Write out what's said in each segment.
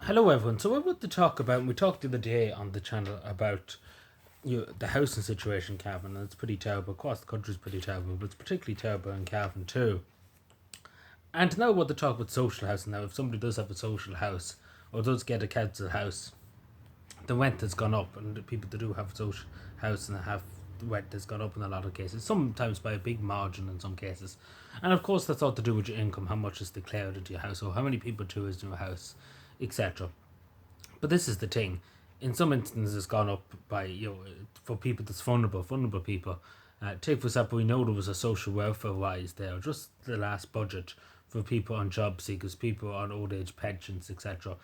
Hello everyone. So I want to talk about, we talked the other day on the channel about the housing situation in Cavan, and it's pretty terrible. Of course the country's pretty terrible, but it's particularly terrible in Cavan too. And now I want to talk about social housing now. If somebody does have a social house or does get a council house, the rent has gone up, and the people that do have a social house and have the rent has gone up in a lot of cases, sometimes by a big margin in some cases. And of course that's all to do with your income, how much is declared into your house, or how many people to is in your house, etc. But this is the thing. In some instances, it's gone up by for people that's vulnerable people. Take for example, we know there was a social welfare rise there, just the last budget for people on job seekers, people on old age pensions, etc.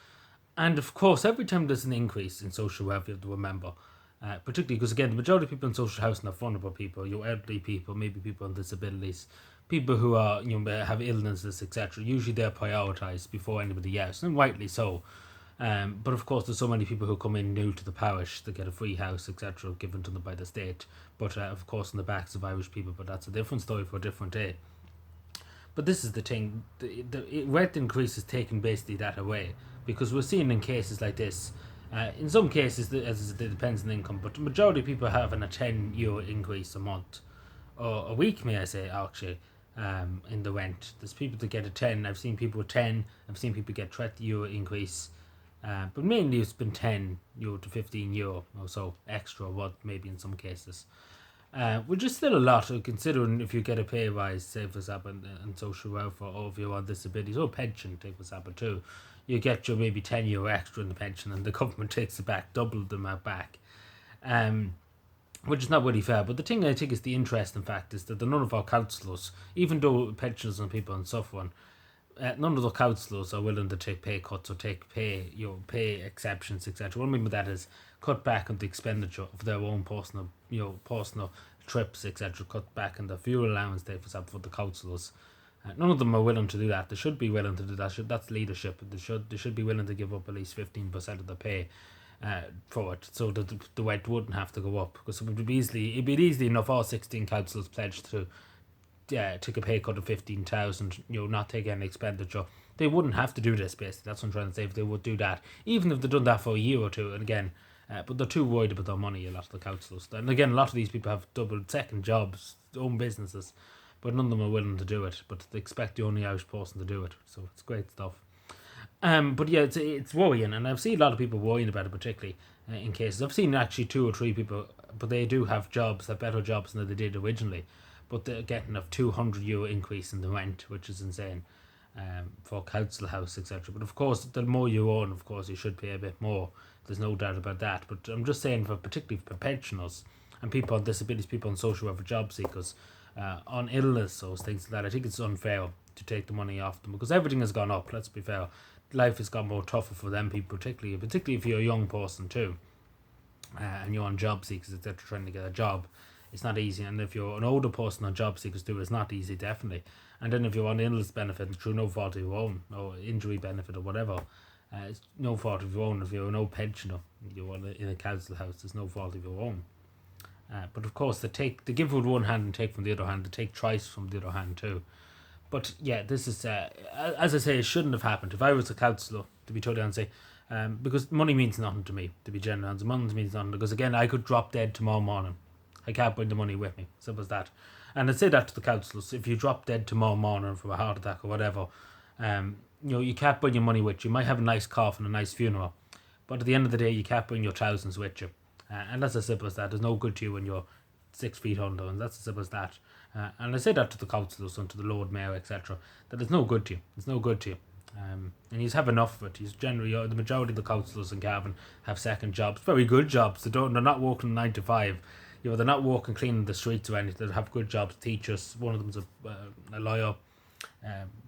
And of course, every time there's an increase in social welfare, you have to remember, particularly because again, the majority of people in social housing are vulnerable people, elderly people, maybe people on disabilities, people who are have illnesses, etc. Usually they're prioritised before anybody else, and rightly so. But of course, there's so many people who come in new to the parish that get a free house, etc., given to them by the state. But of course, on the backs of Irish people. But that's a different story for a different day. But this is the thing: the rent increase is taking basically that away, because we're seeing in cases like this. In some cases, as it depends on income, but the majority of people having a €10 increase a month or a week, may I say, actually, in the rent. There's people that get a 10. I've seen people with 10. I've seen people get €30 increase, but mainly it's been €10 to €15 or so extra, what maybe in some cases. Which is still a lot, considering if you get a pay rise, say for example, in social welfare, or if you're on disabilities, or pension, take for example, too. You get your maybe €10 extra in the pension, and the government takes it back, double the amount back. Um, which is not really fair. But the thing I think is the interesting fact is that none of our councillors, even though pensioners and people are suffering, none of the councillors are willing to take pay cuts or take pay exceptions, etc. What I mean by that is cut back on the expenditure of their own personal trips, etc. Cut back on the fuel allowance, for example, for the councillors. None of them are willing to do that. They should be willing to do that. That's leadership. They should be willing to give up at least 15% of the pay for it, so that the rent wouldn't have to go up, because it'd be easily enough all 16 councils pledged to take a pay cut of 15,000, not take any expenditure. They wouldn't have to do this, basically. That's what I'm trying to say. If they would do that, even if they've done that for a year or two, and again, but they're too worried about their money, a lot of the councillors. And again, a lot of these people have double second jobs, own businesses, but none of them are willing to do it. But they expect the only Irish person to do it, so it's great stuff. But yeah, it's worrying, and I've seen a lot of people worrying about it, particularly in cases. I've seen actually two or three people, but they do have jobs, have better jobs than they did originally, but they're getting a €200 increase in the rent, which is insane, for council house, etc. But of course, the more you own, of course, you should pay a bit more. There's no doubt about that. But I'm just saying, for particularly for pensioners and people on disabilities, people on social welfare, job seekers, on illness, those things like that, I think it's unfair to take the money off them, because everything has gone up. Let's be fair. Life has got more tougher for them people, particularly if you're a young person too, and you're on job seekers, etc., trying to get a job. It's not easy, and if you're an older person on job seekers too, it's not easy, definitely. And then if you're on illness benefit through no fault of your own, or injury benefit or whatever, it's no fault of your own. If you're an old pensioner, you're in a council house, there's no fault of your own. But of course, they give with one hand and take from the other hand. They take choice from the other hand too. But yeah, this is, as I say, it shouldn't have happened. If I was a councillor, to be totally honest, because money means nothing to me, to be genuine. Money means nothing, because again, I could drop dead tomorrow morning. I can't bring the money with me. Simple as that. And I'd say that to the councillors: if you drop dead tomorrow morning from a heart attack or whatever, you can't bring your money with you. You might have a nice coffin, a nice funeral, but at the end of the day, you can't bring your thousands with you. And that's as simple as that. There's no good to you when you're 6 feet under, and that's as simple as that. And I say that to the councillors and to the Lord Mayor, etc., that it's no good to you. It's no good to you. And you have enough of it. He's generally, the majority of the councillors in Cavan have second jobs, very good jobs. They're not working 9 to 5. They're not working cleaning the streets or anything. They have good jobs. Teachers. One of them's a lawyer.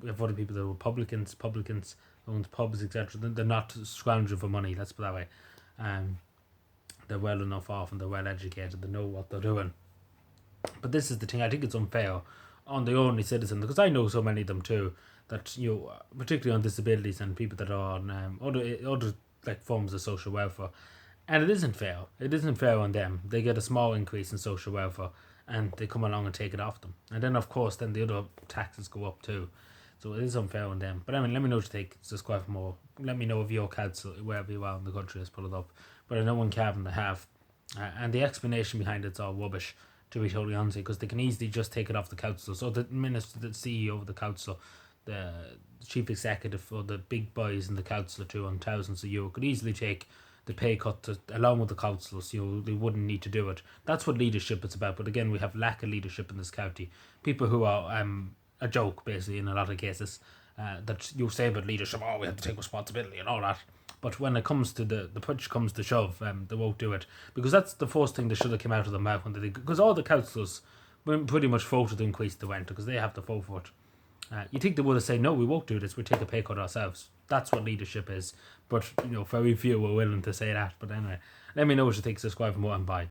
We have other people that are publicans owns pubs, etc. They're not scrounging for money. Let's put it that way. They're well enough off, and they're well educated. They know what they're doing. But this is the thing. I think it's unfair on the only citizen, because I know so many of them too, that particularly on disabilities and people that are on other like forms of social welfare, and it isn't fair. It isn't fair on them. They get a small increase in social welfare, and they come along and take it off them. And then of course, then the other taxes go up too. So it is unfair on them. But I mean, let me know what you think. Subscribe for more. Let me know if your council, wherever you are in the country, has put it up. But I know in Cavan they have. And the explanation behind it's all rubbish, to be totally honest, because they can easily just take it off the council. So the minister, the CEO of the council, the chief executive, or the big boys in the council too, on thousands of euro, could easily take the pay cut along with the councillors. They wouldn't need to do it. That's what leadership is about. But again, we have lack of leadership in this county. People who are a joke, basically, in a lot of cases. That you say about leadership, we have to take responsibility and all that. But when it comes to the push comes to shove, they won't do it, because that's the first thing that should have come out of their mouth when they, because all the councillors pretty much voted to increase the rent because they have to vote for it. You think they would have said, no, we won't do this, we take a pay cut ourselves. That's what leadership is. But very few were willing to say that. But anyway, let me know what you think. Subscribe for more, and bye.